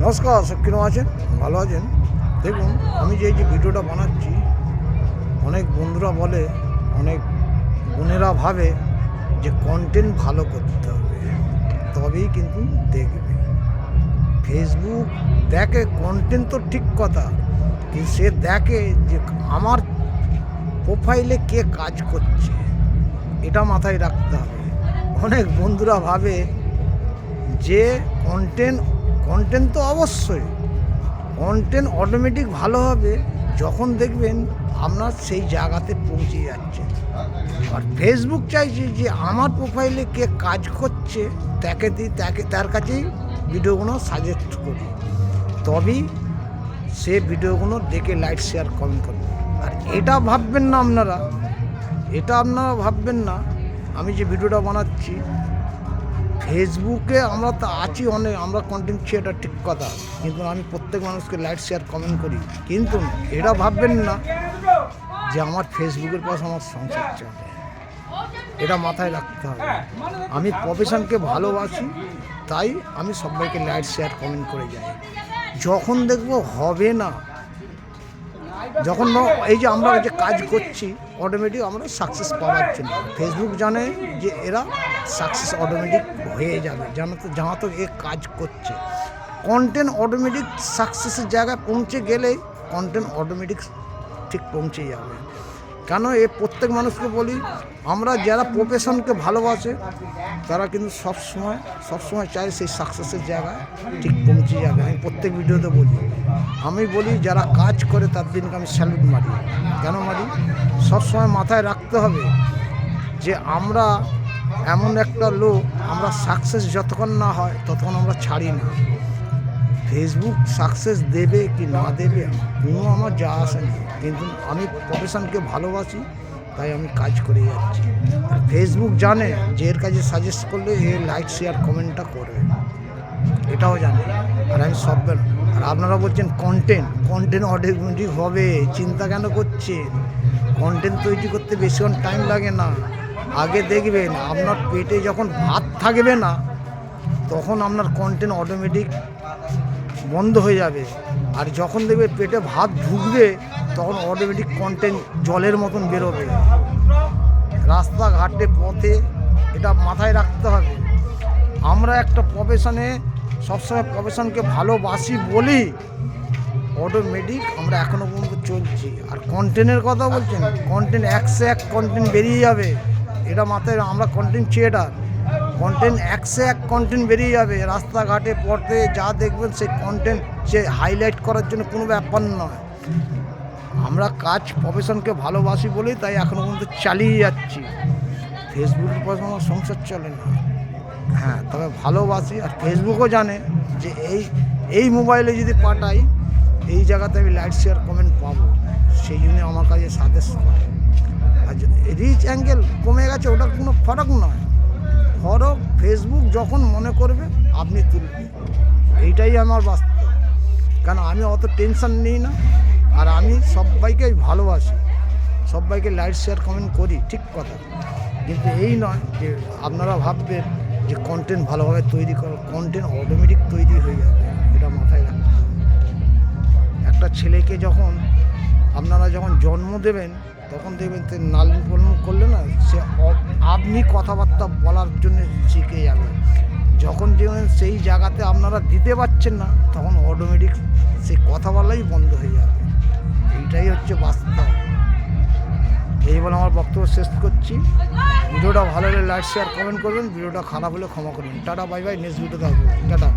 নমস্কার, সব কিরকম আছেন? ভালো আছেন? দেখুন, আমি যে ভিডিওটা বানাচ্ছি, অনেক বন্ধুরা বলে, অনেক বোনেরা ভাবে যে কন্টেন্ট ভালো করতে হবে, তবেই কিন্তু দেখবে। ফেসবুক দেখে কন্টেন্ট তো ঠিক কথা, কিন্তু সে দেখে যে আমার প্রোফাইলে কে কাজ করছে, এটা মাথায় রাখতে হবে। অনেক বন্ধুরা ভাবে যে কন্টেন্ট তো অবশ্যই কন্টেন্ট অটোমেটিক ভালো হবে যখন দেখবেন আপনার সেই জায়গাতে পৌঁছে যাচ্ছে। আর ফেসবুক চাইছে যে আমার প্রোফাইলে কে কাজ করছে তার কাছেই ভিডিওগুলো সাজেস্ট করি, তবেই সে ভিডিওগুলো দেখে লাইক শেয়ার কমেন্ট করবে। আর এটা ভাববেন না আপনারা ভাববেন না আমি যে ভিডিওটা বানাচ্ছি ফেসবুকে আমরা তো আছি অনেক, আমরা কন্টেন্ট ক্রিয়েটার ঠিক কথা, কিন্তু আমি প্রত্যেক মানুষকে লাইক শেয়ার কমেন্ট করি। কিন্তু এটা ভাববেন না যে আমার ফেসবুকের পাশে আমার সংসার চলে, এটা মাথায় রাখতে হবে। আমি প্রফেশনকে ভালোবাসি, তাই আমি সবাইকে লাইক শেয়ার কমেন্ট করে যাই। যখন দেখবো হবে না, যখন এই যে আমরা যে কাজ করছি অটোমেটিক আমরা সাকসেস পাওয়ার জন্য, ফেসবুক জানে যে এরা সাকসেস অটোমেটিক হয়ে যাবে, জানা তো এ কাজ করছে। কন্টেন্ট অটোমেটিক সাকসেসের জায়গায় পৌঁছে গেলেই কন্টেন্ট অটোমেটিক ঠিক পৌঁছে যাবে। কেন প্রত্যেক মানুষকে বলি, আমরা যারা প্রফেশনকে ভালোবাসে তারা কিন্তু সবসময় চায় সেই সাকসেসের জায়গায় ঠিক পৌঁছে যাবে। আমি প্রত্যেক ভিডিওতে বলি যারা কাজ করে তার দিনকে আমি স্যালুট মারি। কেন মারি? সবসময় মাথায় রাখতে হবে যে আমরা এমন একটা লোক, আমরা সাকসেস যতক্ষণ না হয় ততক্ষণ আমরা ছাড়ি না। ফেসবুক সাকসেস দেবে কি না দেবে কোনো আমার যা আসে না, কিন্তু আমি প্রফেশনকে ভালোবাসি তাই আমি কাজ করে যাচ্ছি। আর ফেসবুক জানে যে এর কাছে সাজেস্ট করলে এ লাইক শেয়ার কমেন্টটা করবে, এটাও জানে। আর আমি আর আপনারা বলছেন কন্টেন্ট অটোমেটিক হবে, চিন্তা কেন করছেন? কন্টেন্ট তৈরি করতে বেশিক্ষণ টাইম লাগে না। আগে দেখবেন আপনার পেটে যখন ভাত থাকবে না তখন আপনার কন্টেন্ট অটোমেটিক বন্ধ হয়ে যাবে, আর যখন দেখবে পেটে ভাত ঢুকবে তখন অটোমেটিক কন্টেন্ট জলের মতন বেরোবে রাস্তাঘাটে পথে। এটা মাথায় রাখতে হবে। আমরা একটা সবসময় প্রফেশনকে ভালোবাসি বলি অটোমেটিক আমরা এখনও পর্যন্ত চলছি। আর কন্টেন্টের কথা বলছেন, কন্টেন্ট 101 কন্টেন্ট বেরিয়ে যাবে, এটা মাথায়। আমরা কন্টেন্ট ক্রিয়েটার, কন্টেন্ট 101 কন্টেন্ট বেরিয়ে যাবে। রাস্তাঘাটে পথে যা দেখবেন সেই কন্টেন্ট সে হাইলাইট করার জন্য কোনো ব্যাপার নয়। আমরা প্রফেশনকে ভালোবাসি বলেই তাই এখনও পর্যন্ত চালিয়ে যাচ্ছি। ফেসবুকের পর আমার সংসার চলে না। হ্যাঁ, তবে ভালোবাসি। আর ফেসবুকও জানে যে এই মোবাইলে যদি পাঠাই এই জায়গাতে আমি লাইক শেয়ার কমেন্ট পাবো, সেই জন্য আমার কাছে সাজেস্ট করে। আর রিচ অ্যাঙ্গেল কমে গেছে ওটা কোনো ফরক নয়, ফেসবুক যখন মনে করবে আপনি তুলবেন, এইটাই আমার বাস্তব। কারণ আমি অত টেনশন নিই না, আর আমি সবাইকে ভালোবাসি, সবাইকে লাইক শেয়ার কমেন্ট করি, ঠিক কথা। কিন্তু এই নয় যে আপনারা ভাববেন যে কন্টেন্ট ভালোভাবে তৈরি করো, কন্টেন্ট অটোমেটিক তৈরি হয়ে যাবে, এটা মাথায় রাখতে হবে। একটা ছেলেকে আপনারা যখন জন্ম দেবেন তখন দেখবেন লালন পালন করলে না সে আপনি কথাবার্তা বলার জন্য শিখে যাবে। যখন দেখবেন সেই জায়গাতে আপনারা দিতে পারছেন না তখন অটোমেটিক সেই কথা বলাই বন্ধ হয়ে যাবে। এইটাই হচ্ছে বাস্তব। এই বলে আমার বক্তব্য শেষ করছি। ভিডিওটা ভালো হলে লাইক শেয়ার কমেন্ট করবেন, ভিডিওটা খারাপ হলে ক্ষমা করবেন। টাটা, বাই বাই, নেক্সট ভিডিওতে আসবো। টাটা।